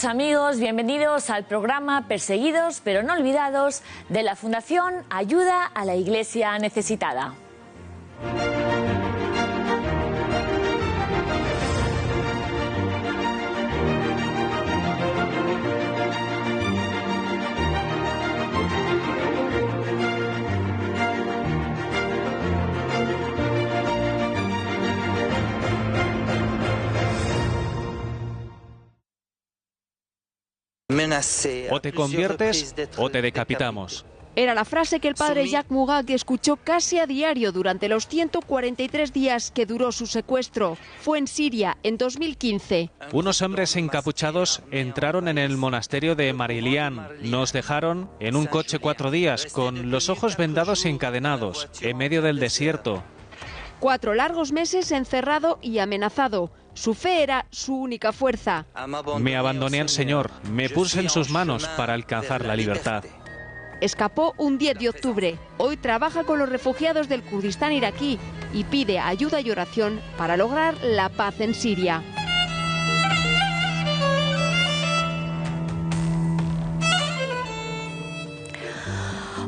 Queridos amigos, bienvenidos al programa Perseguidos pero no olvidados de la Fundación Ayuda a la Iglesia Necesitada. O te conviertes o te decapitamos. Era la frase que el padre Jacques Murac escuchó casi a diario durante los 143 días que duró su secuestro. Fue en Siria, en 2015. Unos hombres encapuchados entraron en el monasterio de Marilián. Nos dejaron en un coche 4 días, con los ojos vendados y encadenados, en medio del desierto. 4 largos meses encerrado y amenazado. Su fe era su única fuerza. Me abandoné al Señor, me puse en sus manos para alcanzar la libertad. Escapó un 10 de octubre. Hoy trabaja con los refugiados del Kurdistán iraquí y pide ayuda y oración para lograr la paz en Siria.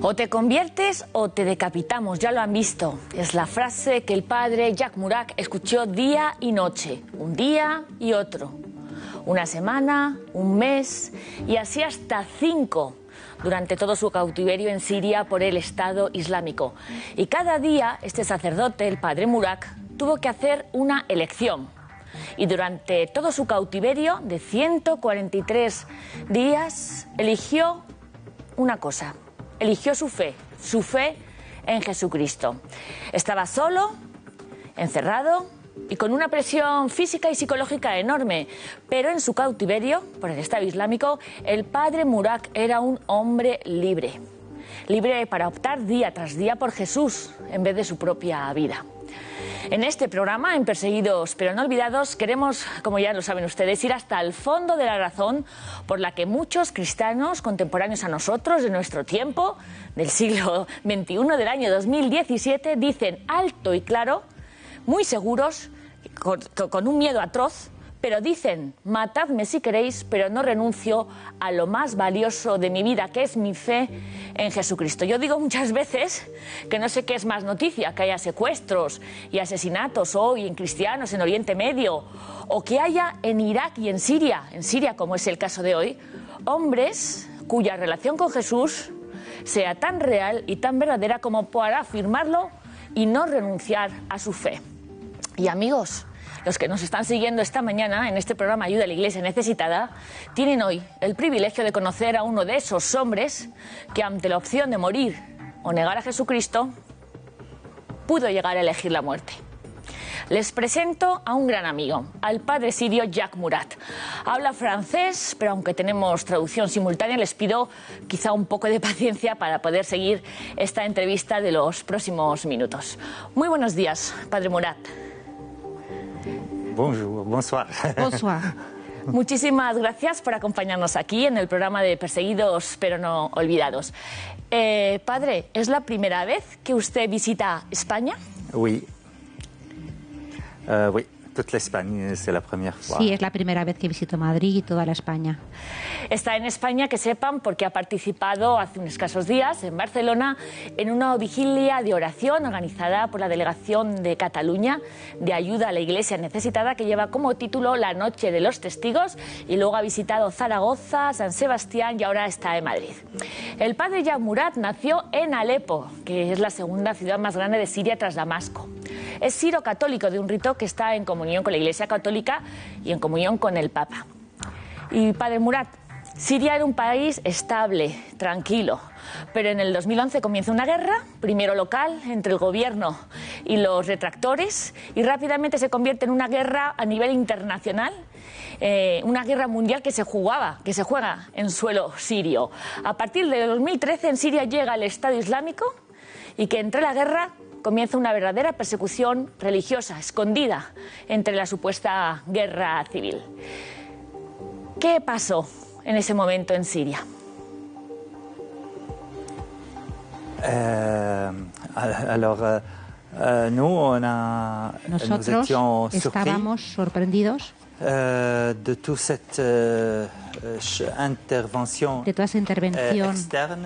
O te conviertes o te decapitamos, ya lo han visto. Es la frase que el padre Jacques Murac escuchó día y noche, un día y otro. Una semana, un mes y así hasta 5 durante todo su cautiverio en Siria por el Estado Islámico. Y cada día este sacerdote, el padre Murac, tuvo que hacer una elección. Y durante todo su cautiverio de 143 días eligió una cosa. Eligió su fe en Jesucristo. Estaba solo, encerrado y con una presión física y psicológica enorme, pero en su cautiverio por el Estado Islámico, el padre Murac era un hombre libre. Libre para optar día tras día por Jesús en vez de su propia vida. En este programa, en Perseguidos pero no olvidados, queremos, como ya lo saben ustedes, ir hasta el fondo de la razón por la que muchos cristianos contemporáneos a nosotros, de nuestro tiempo, del siglo XXI, del año 2017, dicen alto y claro, muy seguros, con un miedo atroz, pero dicen, matadme si queréis, pero no renuncio a lo más valioso de mi vida, que es mi fe en Jesucristo. Yo digo muchas veces que no sé qué es más noticia, que haya secuestros y asesinatos hoy en cristianos en Oriente Medio, o que haya en Irak y en Siria como es el caso de hoy, hombres cuya relación con Jesús sea tan real y tan verdadera como para afirmarlo y no renunciar a su fe. Y amigos, los que nos están siguiendo esta mañana en este programa Ayuda a la Iglesia Necesitada tienen hoy el privilegio de conocer a uno de esos hombres que ante la opción de morir o negar a Jesucristo pudo llegar a elegir la muerte. Les presento a un gran amigo, al padre sirio Jacques Murac. Habla francés, pero aunque tenemos traducción simultánea, les pido quizá un poco de paciencia para poder seguir esta entrevista de los próximos minutos. Muy buenos días, padre Murac. Bonjour, bonsoir. Bonsoir. Muchísimas gracias por acompañarnos aquí en el programa de Perseguidos pero no olvidados. Padre, ¿es la primera vez que usted visita España? Oui. Oui, toute l'Espagne, c'est la première fois. Sí, es la primera vez que visito Madrid y toda la España. Está en España, que sepan, porque ha participado hace unos escasos días en Barcelona en una vigilia de oración organizada por la Delegación de Cataluña de Ayuda a la Iglesia Necesitada, que lleva como título La Noche de los Testigos, y luego ha visitado Zaragoza, San Sebastián y ahora está en Madrid. El padre Jacques Murac nació en Alepo, que es la segunda ciudad más grande de Siria tras Damasco. Es siro-católico de un rito que está en comunión con la Iglesia Católica y en comunión con el Papa. Y padre Murac, Siria era un país estable, tranquilo, pero en el 2011 comienza una guerra, primero local, entre el gobierno y los retractores, y rápidamente se convierte en una guerra a nivel internacional, una guerra mundial que se juega en suelo sirio. A partir de 2013 en Siria llega el Estado Islámico y que entre la guerra comienza una verdadera persecución religiosa, escondida entre la supuesta guerra civil. ¿Qué pasó en ese momento en Siria? Nosotros estábamos sorprendidos de toda esa intervención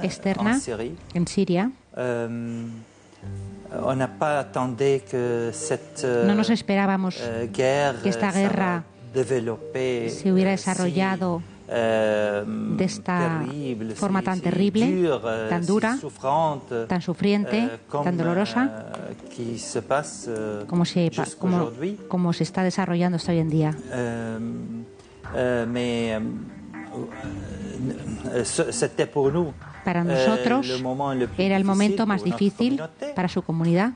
externa en Siria. No nos esperábamos que esta guerra se hubiera desarrollado de esta forma tan terrible, tan dura, tan sufriente, tan dolorosa, como se está desarrollando hasta hoy en día. Para nosotros era el momento más difícil para su comunidad.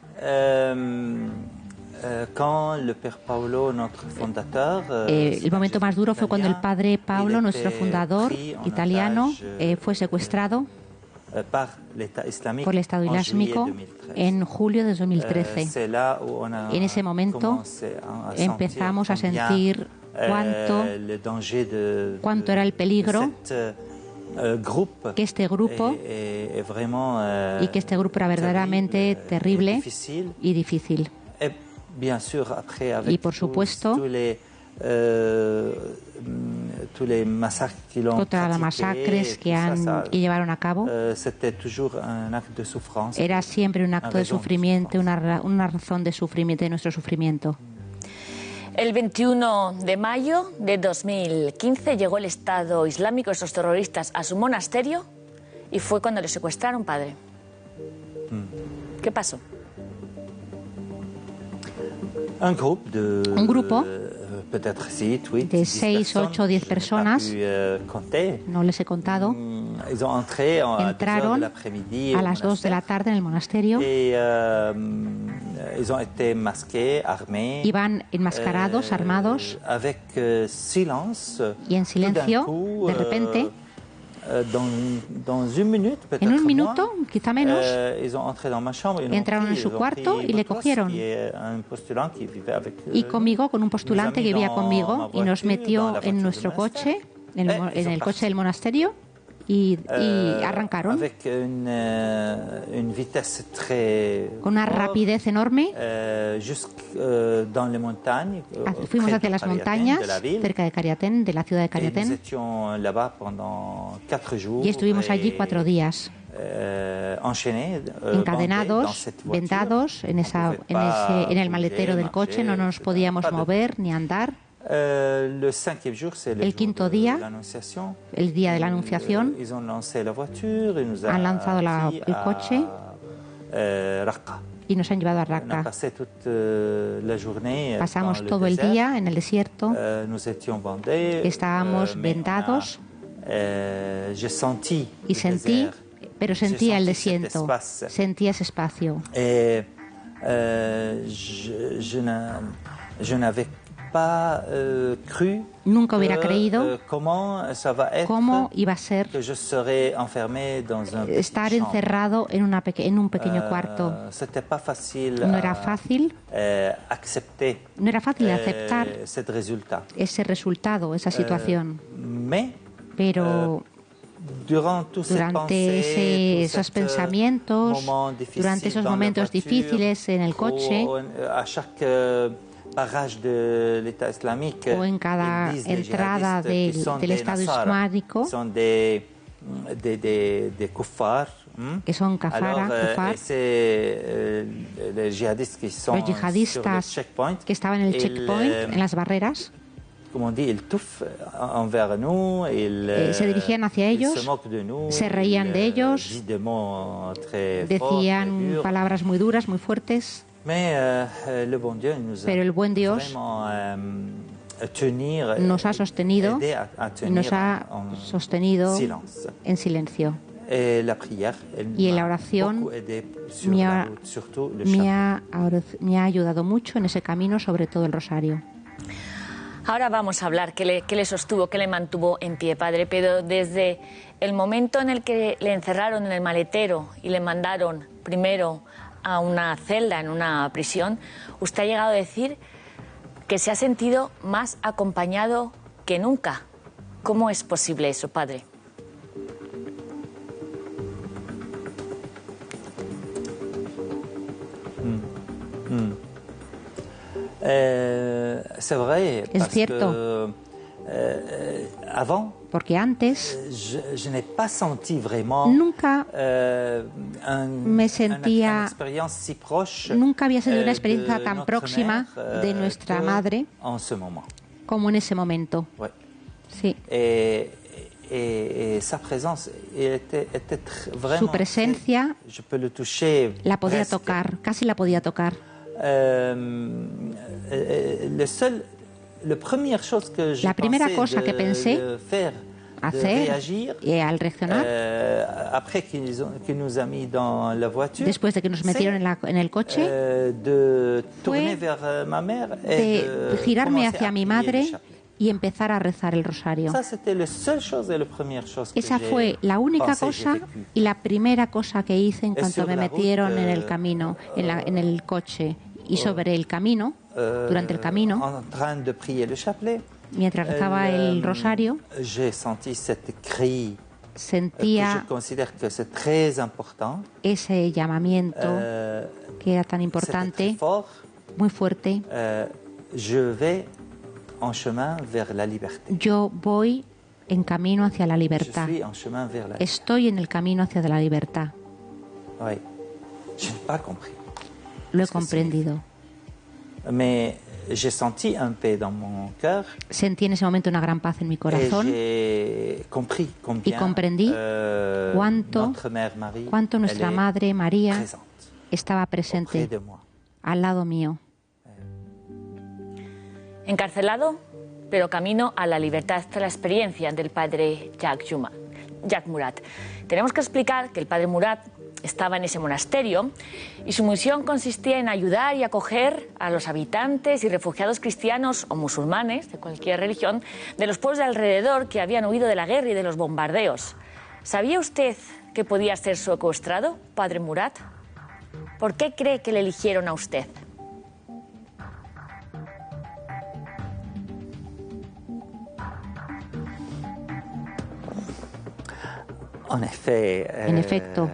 El momento más duro fue cuando el padre Paolo, nuestro fundador italiano, fue secuestrado por el Estado Islámico en julio de 2013. En ese momento empezamos a sentir cuánto era el peligro que este grupo era verdaderamente terrible y difícil. Y por supuesto, contra las masacres que llevaron a cabo, era siempre un acto de sufrimiento, una razón de sufrimiento, de nuestro sufrimiento. El 21 de mayo de 2015 llegó el Estado Islámico, esos terroristas, a su monasterio y fue cuando le secuestraron, padre. ¿Qué pasó? Un grupo de 6, 8, 10 personas, no les he contado, entraron a las 2 de la tarde en el monasterio. Iban enmascarados, armados, y en silencio, de repente, en un minuto, quizá menos, entraron en su cuarto y le cogieron. Y conmigo, con un postulante que vivía conmigo, y nos metió en nuestro coche, en el coche del monasterio, y arrancaron con una rapidez enorme. Fuimos hacia las montañas, cerca de Cariatén, de la ciudad de Cariatén, y estuvimos allí 4 días, encadenados, vendados en el maletero del coche. No nos podíamos mover ni andar. El 5.º día, el día de la Anunciación, han lanzado el coche y nos han llevado a Raqqa. Pasamos todo el día en el desierto, estábamos vendados y sentía el desierto, sentía ese espacio. Nunca hubiera creído cómo iba a ser estar encerrado en un pequeño cuarto. No era fácil aceptar ese resultado, esa situación. Pero durante esos pensamientos, durante esos momentos difíciles en el coche, o en cada entrada del Estado Islámico, que son kafara, los yihadistas que estaban en el checkpoint, en las barreras, se dirigían hacia ellos, se reían de ellos, decían palabras muy duras, muy fuertes. Pero el buen Dios nos ha sostenido en silencio. Y en la oración me ha ayudado mucho en ese camino, sobre todo el rosario. Ahora vamos a hablar qué le sostuvo, qué le mantuvo en pie, padre. Pero desde el momento en el que le encerraron en el maletero y le mandaron primero a una celda en una prisión, usted ha llegado a decir que se ha sentido más acompañado que nunca. ¿Cómo es posible eso, padre? Es cierto. Porque antes nunca me sentía, nunca había sido una experiencia tan próxima de nuestra madre como en ese momento. Sí. Su presencia la podía tocar, casi la podía tocar. La primera cosa que pensé hacer al reaccionar, después de que nos metieron en el coche, fue de girarme hacia mi madre y empezar a rezar el rosario. Esa fue la única cosa y la primera cosa que hice en cuanto me metieron en el camino, en el coche. Y sobre el camino, durante el camino, mientras rezaba el rosario, sentía ese llamamiento que era tan importante, muy fuerte. Yo voy en camino hacia la libertad. Estoy en el camino hacia la libertad. Lo he comprendido. Sentí en ese momento una gran paz en mi corazón y comprendí cuánto nuestra Madre María estaba presente al lado mío. Encarcelado, pero camino a la libertad. Esta es la experiencia del padre Jack Murat. Tenemos que explicar que el padre Murat estaba en ese monasterio y su misión consistía en ayudar y acoger a los habitantes y refugiados cristianos o musulmanes de cualquier religión de los pueblos de alrededor que habían huido de la guerra y de los bombardeos. ¿Sabía usted que podía ser secuestrado, padre Murat? ¿Por qué cree que le eligieron a usted? En efecto,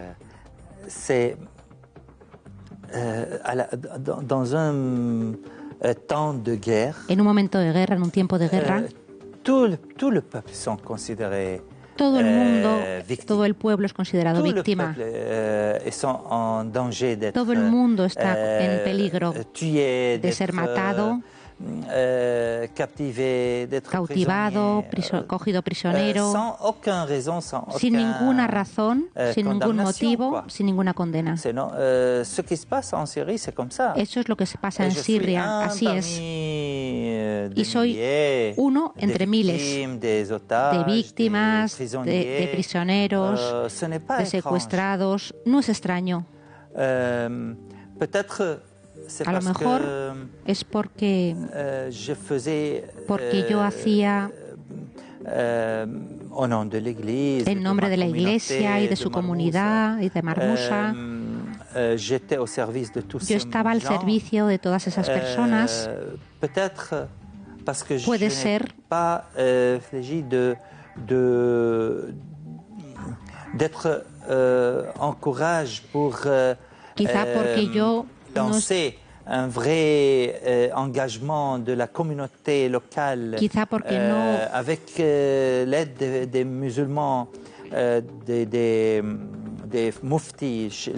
en un momento de guerra, en un tiempo de guerra, todo el mundo, todo el pueblo es considerado víctima. Todo el mundo está en peligro de ser matado, cautivado, cogido prisionero, sin ninguna razón, sin ningún motivo, sin ninguna condena. Eso es lo que se pasa en Siria, así es. Y soy uno entre miles de víctimas, de prisioneros, de secuestrados. No es extraño. A lo mejor es porque yo hacía en nombre de la Iglesia y de su comunidad y de Marmusa. Yo estaba al servicio de todas esas personas. Puede ser quizá porque yo un vrai engagement de la communauté locale avec l'aide des musulmans, des muftis,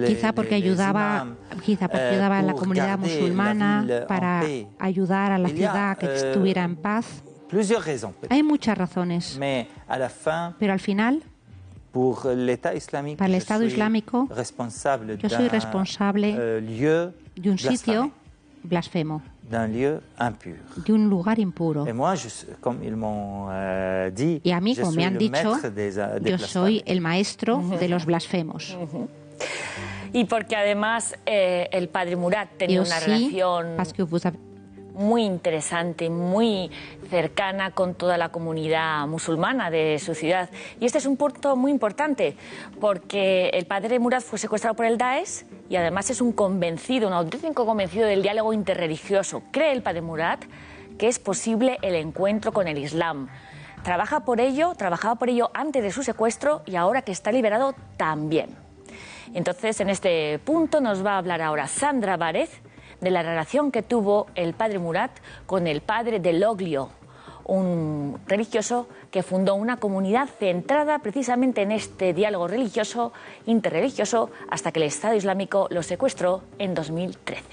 quizá porque ayudaba a la comunidad musulmana para ayudar a la ciudad que estuviera en paz. Hay muchas razones, pero al final, para el Estado Islámico, yo soy responsable de un sitio blasfemo, de un lugar impuro. Y a mí, como me han dicho, yo soy el maestro de los blasfemos. Y porque además el padre Murat tenía una relación muy interesante, muy cercana con toda la comunidad musulmana de su ciudad. Y este es un punto muy importante, porque el padre Murat fue secuestrado por el Daesh y además es un auténtico convencido del diálogo interreligioso. Cree el padre Murat que es posible el encuentro con el Islam. Trabajaba por ello antes de su secuestro y ahora que está liberado también. Entonces, en este punto nos va a hablar ahora Sandra Várez, de la relación que tuvo el padre Murat con el padre Deloglio, un religioso que fundó una comunidad centrada precisamente en este diálogo religioso, interreligioso, hasta que el Estado Islámico lo secuestró en 2013.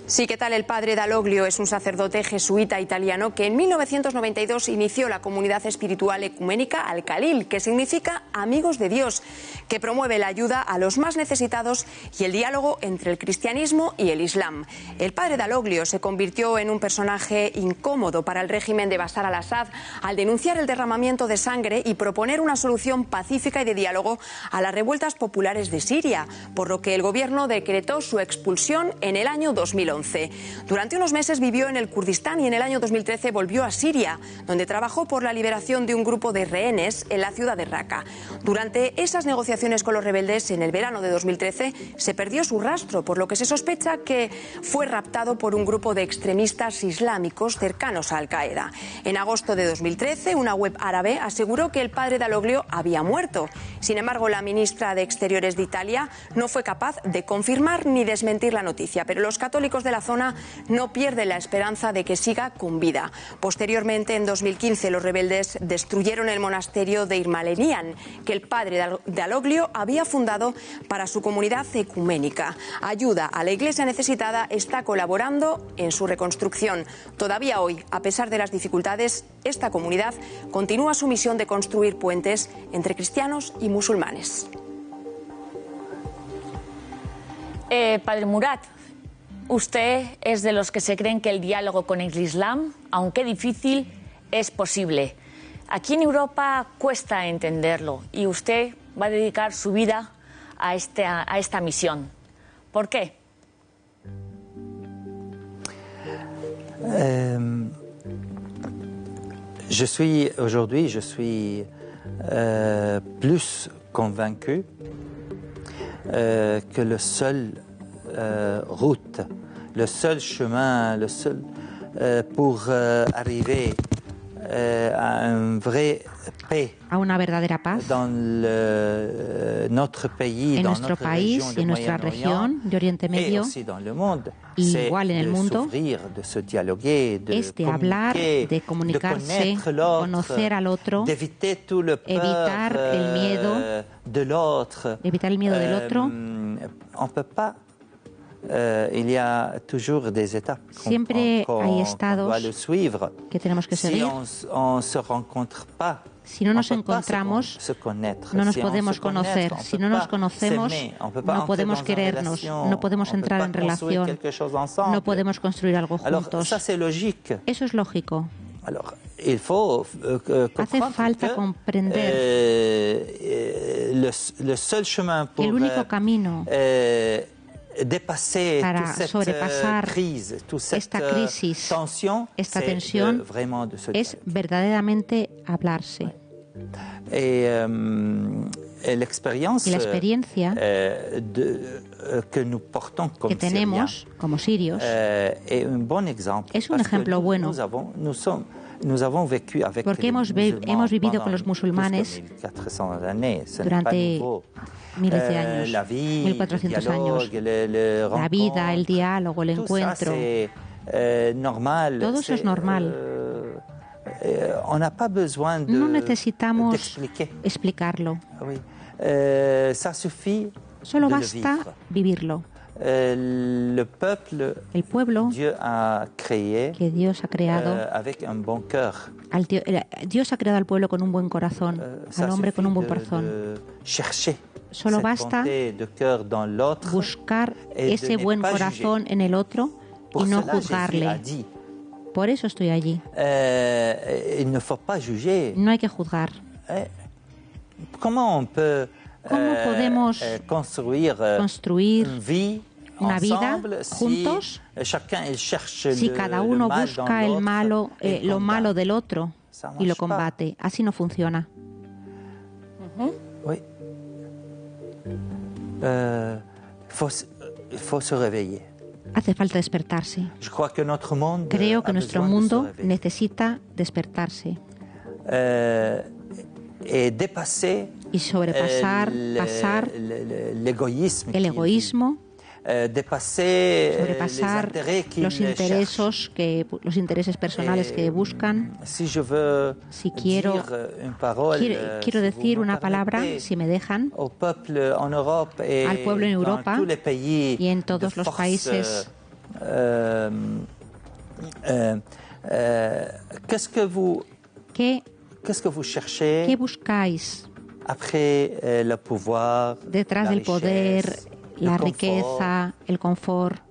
Sí, ¿qué tal? El padre Deloglio es un sacerdote jesuita italiano que en 1992 inició la comunidad espiritual ecuménica Al-Khalil, que significa amigos de Dios, que promueve la ayuda a los más necesitados y el diálogo entre el cristianismo y el islam. El padre Deloglio se convirtió en un personaje incómodo para el régimen de Bashar al-Assad al denunciar el derramamiento de sangre y proponer una solución pacífica y de diálogo a las revueltas populares de Siria, por lo que el gobierno decretó su expulsión en el año 2011. Durante unos meses vivió en el Kurdistán y en el año 2013 volvió a Siria, donde trabajó por la liberación de un grupo de rehenes en la ciudad de Raqqa. Durante esas negociaciones con los rebeldes en el verano de 2013 se perdió su rastro, por lo que se sospecha que fue raptado por un grupo de extremistas islámicos cercanos a Al-Qaeda. En agosto de 2013, una web árabe aseguró que el padre Deloglio había muerto. Sin embargo, la ministra de Exteriores de Italia no fue capaz de confirmar ni desmentir la noticia, pero los católicos de la zona no pierden la esperanza de que siga con vida. Posteriormente, en 2015, los rebeldes destruyeron el monasterio de Irmalenian, que el padre Deloglio había fundado para su comunidad ecuménica. Ayuda a la iglesia necesitada está colaborando en su reconstrucción. Todavía hoy, a pesar de las dificultades, esta comunidad continúa su misión de construir puentes entre cristianos y musulmanes. Padre Murat, usted es de los que se creen que el diálogo con el Islam, aunque difícil, es posible. Aquí en Europa cuesta entenderlo y usted va a dedicar su vida a esta misión. ¿Por qué? Aujourd'hui, je suis plus convaincu que le seul route, le seul chemin, le seul pour arriver à un vrai paix, a una verdadera paz notre pays, en nuestro país y en nuestra región de Oriente Medio, igual en el mundo, es de hablar, de comunicarse, conocer al otro, evitar el miedo del otro. Siempre hay estados que tenemos que seguir. Si no nos encontramos, no nos podemos conocer. Si no nos conocemos, no podemos querernos, no podemos entrar en relación, no podemos construir algo juntos. Eso es lógico. Hace falta comprender el único camino para sobrepasar esta crisis, esta tensión, es verdaderamente hablarse. Y la experiencia que tenemos como sirios es un ejemplo bueno, porque hemos vivido con los musulmanes durante miles de años, 1400 años. La vida, el diálogo, el encuentro, todo eso es normal. No necesitamos explicarlo. Solo basta vivirlo. El pueblo que Dios ha creado, Dios ha creado al pueblo con un buen corazón, al hombre con un buen corazón. Solo basta buscar ese buen corazón en el otro y no juzgarle. Por eso estoy allí. No hay que juzgar. ¿Cómo podemos construir una vida juntos si cada uno busca lo malo del otro y lo combate? Así no funciona. Hace falta despertarse. Creo que nuestro mundo necesita despertarse y sobrepasar el egoísmo, sobrepasar los intereses personales que buscan. Si quiero decir una palabra, si me dejan, al pueblo en Europa y en todos los países. ¿Qué buscáis detrás del poder, la riqueza, el confort?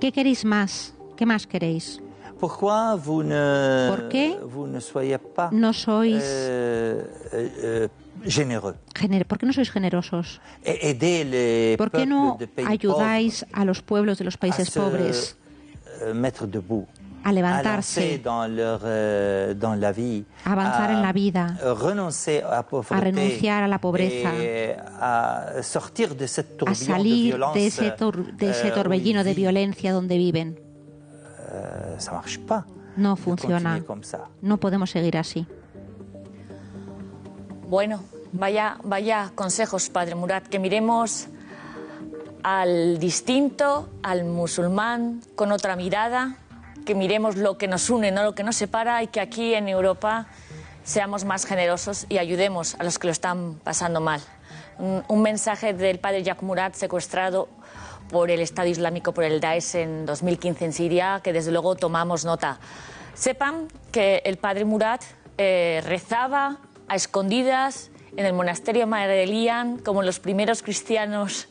¿Qué queréis más? ¿Qué más queréis? ¿Por qué no sois ¿Por qué no sois generosos? ¿Por qué no ayudáis a los pueblos de los países pobres a levantarse, a avanzar en la vida, a renunciar a la pobreza, a salir de ese torbellino de violencia donde viven? No funciona. No podemos seguir así. Bueno, vaya consejos, Padre Murat, que miremos al distinto, al musulmán, con otra mirada, que miremos lo que nos une, no lo que nos separa, y que aquí en Europa seamos más generosos y ayudemos a los que lo están pasando mal. Un mensaje del Padre Jacques Murat, secuestrado por el Estado Islámico, por el Daesh en 2015 en Siria, que desde luego tomamos nota. Sepan que el Padre Murat rezaba a escondidas en el monasterio Marelian, como los primeros cristianos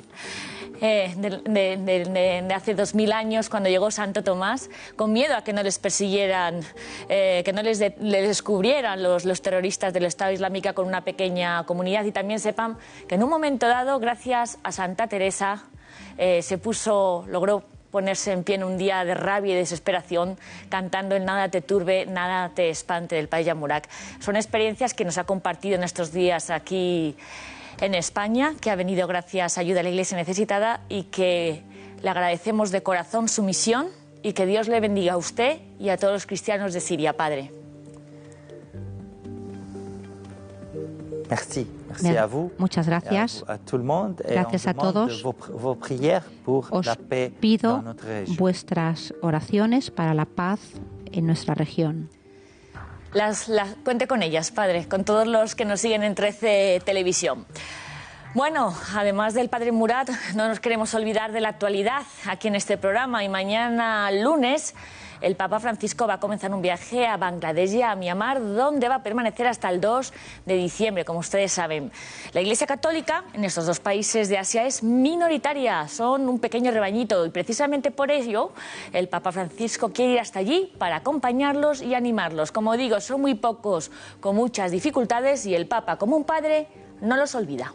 de hace 2000 años, cuando llegó Santo Tomás, con miedo a que no les persiguieran, que no les descubrieran los terroristas del Estado Islámico, con una pequeña comunidad. Y también sepan que en un momento dado, gracias a Santa Teresa, logró ponerse en pie en un día de rabia y desesperación, cantando el Nada te turbe, nada te espante del Padre Jacques Murat. Son experiencias que nos ha compartido en estos días aquí en España, que ha venido gracias a ayuda a la Iglesia necesitada, y que le agradecemos de corazón su misión, y que Dios le bendiga a usted y a todos los cristianos de Siria, Padre. Muchas gracias. Gracias a todos. Os pido vuestras oraciones para la paz en nuestra región. Cuente con ellas, Padre, con todos los que nos siguen en 13 Televisión. Bueno, además del Padre Murat, no nos queremos olvidar de la actualidad aquí en este programa, y mañana lunes el Papa Francisco va a comenzar un viaje a Bangladesh y a Myanmar, donde va a permanecer hasta el 2 de diciembre, como ustedes saben. La Iglesia Católica en estos dos países de Asia es minoritaria, son un pequeño rebañito, y precisamente por ello el Papa Francisco quiere ir hasta allí para acompañarlos y animarlos. Como digo, son muy pocos, con muchas dificultades, y el Papa, como un padre, no los olvida.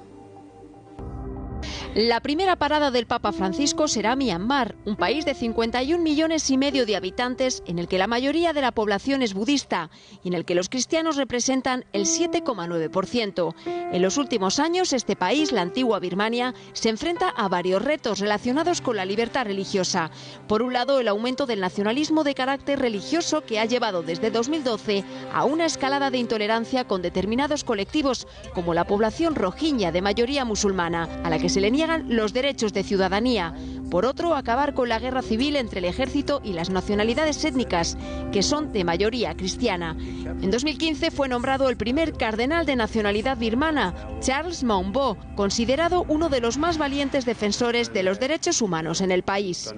La primera parada del Papa Francisco será Myanmar, un país de 51,5 millones de habitantes, en el que la mayoría de la población es budista y en el que los cristianos representan el 7,9%. En los últimos años, este país, la antigua Birmania, se enfrenta a varios retos relacionados con la libertad religiosa. Por un lado, el aumento del nacionalismo de carácter religioso, que ha llevado desde 2012 a una escalada de intolerancia con determinados colectivos, como la población rohingya de mayoría musulmana, a la que se le niegan los derechos de ciudadanía. Por otro, acabar con la guerra civil entre el ejército y las nacionalidades étnicas, que son de mayoría cristiana. En 2015 fue nombrado el primer cardenal de nacionalidad birmana, Charles Maungbo, considerado uno de los más valientes defensores de los derechos humanos en el país.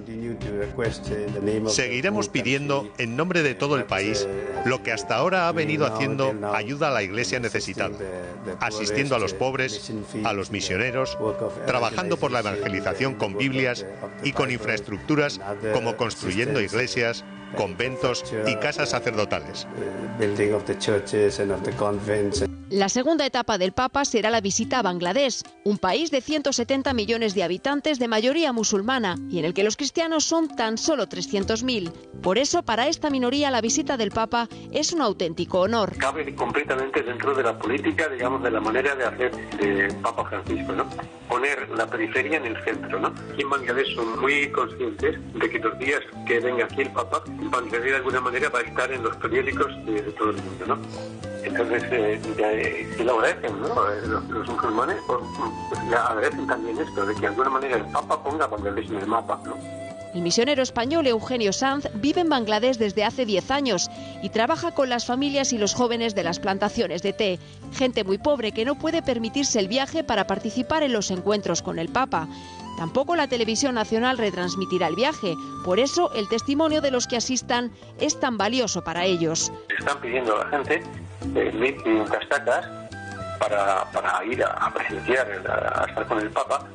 Seguiremos pidiendo, en nombre de todo el país, lo que hasta ahora ha venido haciendo ayuda a la Iglesia necesitada, asistiendo a los pobres, a los misioneros, trabajando por la evangelización con Biblias y con infraestructuras como construyendo iglesias, conventos y casas sacerdotales. La segunda etapa del Papa será la visita a Bangladesh, un país de 170 millones de habitantes de mayoría musulmana y en el que los cristianos son tan solo 300.000. Por eso, para esta minoría, la visita del Papa es un auténtico honor. Cabe completamente dentro de la política, digamos, de la manera de hacer de Papa Francisco, ¿no? Poner la periferia en el centro, ¿no? Aquí en Bangladesh son muy conscientes de que los días que venga aquí el Papa, Bangladesh de alguna manera va a estar en los periódicos de todo el mundo, ¿no? Entonces, sí lo agradecen, ¿no? Los musulmanes pues ya agradecen también esto, de que de alguna manera el Papa ponga Bangladesh en el mapa, ¿no? El misionero español Eugenio Sanz vive en Bangladesh desde hace 10 años y trabaja con las familias y los jóvenes de las plantaciones de té, gente muy pobre que no puede permitirse el viaje para participar en los encuentros con el Papa. Tampoco la televisión nacional retransmitirá el viaje, por eso el testimonio de los que asistan es tan valioso para ellos. Están pidiendo a la gente 1.500 tacas para ir a presenciar, a estar con el Papa.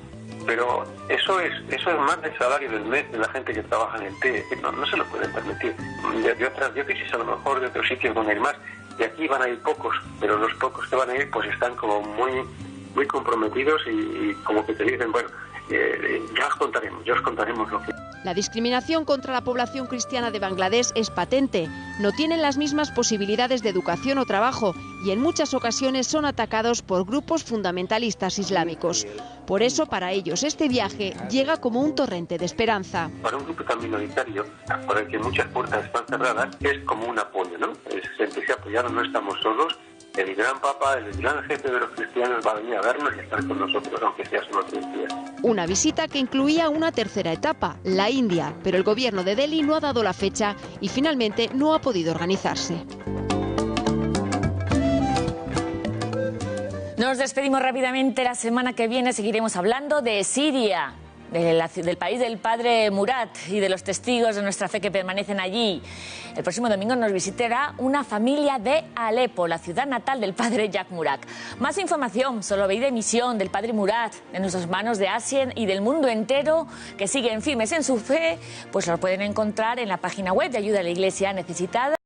Pero eso es más del salario del mes de la gente que trabaja en el té, que no se lo pueden permitir. De otras diócesis, a lo mejor de otros sitios van a ir más, de aquí van a ir pocos, pero los pocos que van a ir pues están como muy comprometidos y como que te dicen, bueno, ya os contaremos lo que... La discriminación contra la población cristiana de Bangladesh es patente. No tienen las mismas posibilidades de educación o trabajo y en muchas ocasiones son atacados por grupos fundamentalistas islámicos. Por eso, para ellos, este viaje llega como un torrente de esperanza. Para un grupo tan minoritario, por el que muchas puertas están cerradas, es como un apoyo, ¿no? Es sentirse apoyado, no estamos solos. El gran Papa, el gran jefe de los cristianos va a venir a vernos y a estar con nosotros, aunque sea solo 3 días. Una visita que incluía una tercera etapa, la India, pero el gobierno de Delhi no ha dado la fecha y finalmente no ha podido organizarse. Nos despedimos rápidamente. La semana que viene seguiremos hablando de Siria, del país del padre Murat y de los testigos de nuestra fe que permanecen allí. El próximo domingo nos visitará una familia de Alepo, la ciudad natal del padre Jack Murak. Más información sobre la vida y misión del padre Murat en nuestros hermanos de Asia y del mundo entero que siguen firmes en su fe, pues lo pueden encontrar en la página web de Ayuda a la Iglesia Necesitada.